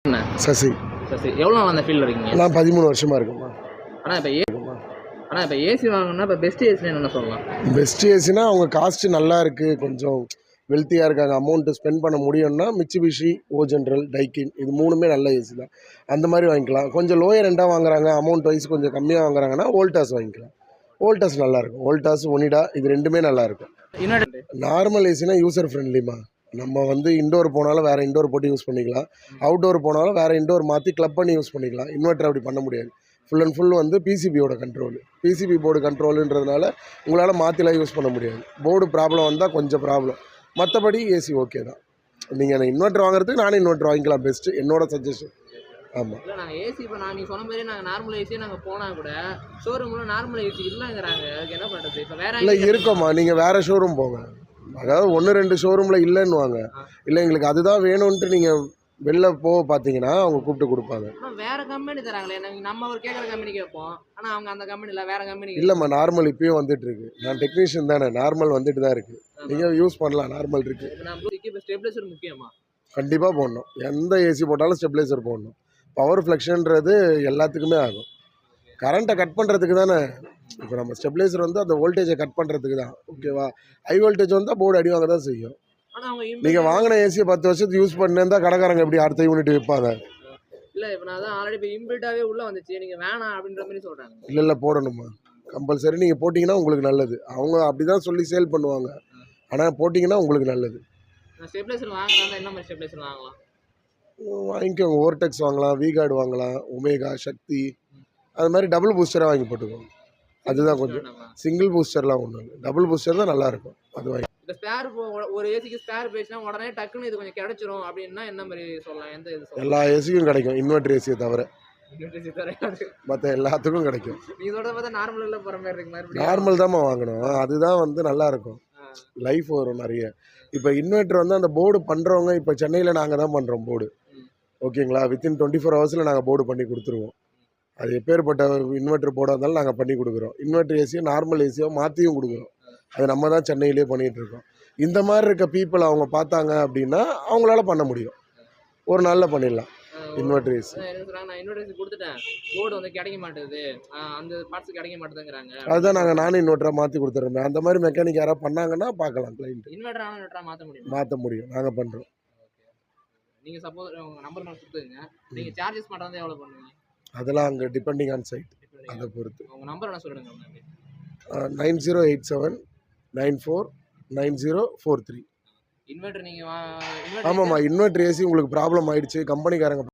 சசி. சசி எவ்வளோ நாள் அந்த ஃபீல்டில் இருக்கீங்க? நான் 13 வருஷமாக இருக்குமா. ஆனால் இப்போ ஏசி வாங்கினா இப்போ பெஸ்ட் ஏசினா என்ன சொல்லலாம்? பெஸ்ட் ஏசினா அவங்க காஸ்ட்டு நல்லா இருக்குது, கொஞ்சம் வெல்த்தியாக இருக்காங்க, அமௌண்ட்டு ஸ்பெண்ட் பண்ண முடியும்னா மிட்சுபிஷி, ஜென்ரல், டைக்கின் இது 3மே நல்ல ஏசி தான். அந்த மாதிரி வாங்கிக்கலாம். கொஞ்சம் லோயர் ரெண்டாக வாங்குறாங்க, அமௌண்ட் வைஸ் கொஞ்சம் கம்மியாக வாங்குறாங்கன்னா வோல்டாஸ் வாங்கிக்கலாம். வோல்டாஸ் நல்லாயிருக்கும். வோல்டாஸ், ஒனிடா இது 2மே நல்லாயிருக்கும். நார்மல் ஏசினா யூசர் ஃப்ரெண்ட்லிமா. நம்ம வந்து இண்டோர் போனாலும் வேறு இண்டோர் போட்டு யூஸ் பண்ணிக்கலாம், அவுட்டோர் போனாலும் வேறு இண்டோர் மாற்றி கிளப் பண்ணி யூஸ் பண்ணிக்கலாம். இன்வெர்ட்டர் அப்படி பண்ண முடியாது. ஃபுல் அண்ட் ஃபுல் வந்து பிசிபியோட கண்ட்ரோல், பிசிபி போர்டு கண்ட்ரோலுன்றதுனால உங்களால் மாற்றிலாம் யூஸ் பண்ண முடியாது. போர்டு ப்ராப்ளம் வந்தால் கொஞ்சம் ப்ராப்ளம், மற்றபடி ஏசி ஓகே தான். நீங்கள் இன்வெர்ட்டர் வாங்குறதுக்கு நானும் இன்வெர்ட்டர் வாங்கிக்கலாம், பெஸ்ட்டு என்னோட சஜஷன். ஆமாம். இல்லை நாங்கள் ஏசி இப்போ நீங்கள் சொன்ன மாதிரி நாங்கள் நார்மல் ஏசியே நாங்கள் போனால் கூட ஷோரூமில் நார்மல் ஏசி இல்லைங்கிறாங்க. அதுக்கு என்ன பண்ணுறது? இப்போ வேறு இல்லை இருக்குமா, நீங்கள் வேறு ஷோரூம் போங்க. அதாவது 1-2 ஷோரூமில் இல்லைன்னுவாங்க. இல்லை எங்களுக்கு அதுதான் வேணும்ன்ட்டு நீங்கள் வெளில போக பார்த்தீங்கன்னா அவங்க கூப்பிட்டு கொடுப்பாங்க. வேறு கம்பெனி தராங்களே, நம்ம ஒரு கேட்குற கம்பெனி கேட்போம், ஆனால் அவங்க அந்த கம்பெனியில் வேறு கம்பெனி இல்லைம்மா. நார்மல் இப்போயும் வந்துட்டுருக்கு. நான் டெக்னீஷியன் தானே, நார்மல் வந்துட்டு தான் இருக்குது. நீங்கள் யூஸ் பண்ணலாம், நார்மல் இருக்குது. இப்போ ஸ்டெபிலைசர் முக்கியமா? கண்டிப்பாக போடணும். எந்த ஏசி போட்டாலும் ஸ்டெபிலைசர் போடணும். பவர் ஃப்ளக்ஷன்றது எல்லாத்துக்குமே ஆகும். கரண்ட்டை கட் பண்ணுறதுக்கு தானே. இப்போ நம்ம ஸ்டெபிலைசர் வந்து அந்த வோல்டேஜை கட் பண்ணுறதுக்கு தான், ஓகேவா? ஹை வோல்டேஜ் வந்தால் போர்டு அடி வாங்க தான் செய்யும். நீங்கள் வாங்கின ஏசியை 10 வருஷத்துக்கு யூஸ் பண்ணிருந்தா கடைக்காரங்க எப்படி அடுத்த யூனிட் விற்பாங்க? இல்லை இப்போ நான் தான் ஆல்ரெடி இப்போ இம்பில்ட்டாகவே உள்ளே வந்துச்சு, நீங்கள் வேணாம் அப்படின்ற மாதிரி சொல்கிறாங்க. இல்லை போடணுமா, கம்பல்சரி. நீங்கள் போட்டிங்கன்னா உங்களுக்கு நல்லது. அவங்க அப்படி தான் சொல்லி சேல் பண்ணுவாங்க, ஆனால் போட்டிங்கன்னா உங்களுக்கு நல்லது. ஸ்டெபிலைசர் வாங்குறாங்க, என்ன மாதிரி ஸ்டெபிலைசர் வாங்கலாம்? வாங்கிக்கோங்க. ஓர்டெக்ஸ் வாங்கலாம், விகார்டு வாங்கலாம், ஒமேகா, சக்தி, அது மாதிரி டபுள் பூஸ்டராக வாங்கி போட்டுக்கோங்க. அதுதான் கொஞ்சம். சிங்கிள் பூஸ்டர்லாம் ஒன்றும் இல்லை, டபுள் பூஸ்டர் தான் நல்லாயிருக்கும். அது வாங்கி இப்போ ஸ்பேர் ஒரு ஏசிக்கு ஸ்பேர் பேசினா உடனே டக்குன்னு இது கொஞ்சம் கிடைச்சிரும் அப்படின்னா என்ன மாதிரி சொல்லலாம்? எந்த இது எல்லா ஏசிக்கும் கிடைக்கும், இன்வெர்டர் ஏசியை தவிர மற்ற எல்லாத்துக்கும் கிடைக்கும். இதோட பார்த்தா நார்மலில் போகிற மாதிரி இருக்கு மாதிரி. நார்மல் தான்மா வாங்கணும், அதுதான் வந்து நல்லாயிருக்கும், லைஃப் வரும் நிறைய. இப்போ இன்வெர்டர் வந்து அந்த போர்டு பண்ணுறவங்க, இப்போ சென்னையில் நாங்கள் தான் பண்ணுறோம் போர்டு, ஓகேங்களா? வித்தின் 24 ஹவர்ஸில் நாங்கள் போர்டு பண்ணி கொடுத்துருவோம். அது எப்பேற்பட்ட இன்வெர்டர் போர்டாக இருந்தாலும் நாங்கள் பண்ணி கொடுக்குறோம். இன்வெர்டர் ஏசியோ நார்மல் ஏசியோ மாற்றியும் கொடுக்குறோம். அது நம்ம தான் சென்னையிலே பண்ணிகிட்ருக்கோம். இந்த மாதிரி இருக்க பீப்புள் அவங்க பார்த்தாங்க அப்படின்னா அவங்களால பண்ண முடியும், ஒரு நாளில் பண்ணிடலாம். இன்வெர்டர் ஏசி நான் இன்வெர்டர் ஏசி கொடுத்துட்டேன், போர்டு வந்து கிடைக்க மாட்டேது, அந்த பார்ட்ஸ் கிடைக்க மாட்டேங்கிறாங்க. அதுதான் நானும் இன்வெர்டராக மாற்றி கொடுத்துட்றேன். அந்த மாதிரி மெக்கானிக் யாராவது பண்ணாங்கன்னா பார்க்கலாம். கிளைண்ட் இன்வெர்டராக மாற்ற முடியும், நாங்கள் பண்ணுறோம். நீங்கள் சப்போஸ் உங்கள் நம்பர் நான் கொடுத்துங்க, நீங்கள் சார்ஜஸ் பண்ணுறது எவ்வளோ பண்ணுவீங்க? அதெல்லாம் அங்கே டிபெண்டிங் ஆன் சைட், அதை பொறுத்து. உங்கள் நம்பர் என்ன சொல்லுங்க? 9087949043. இன்வெர்டர் நீங்கள் ஆமாம்மா. இன்வெர்டர் ஏசி உங்களுக்கு ப்ராப்ளம் ஆகிடுச்சு, கம்பெனிக்காரங்க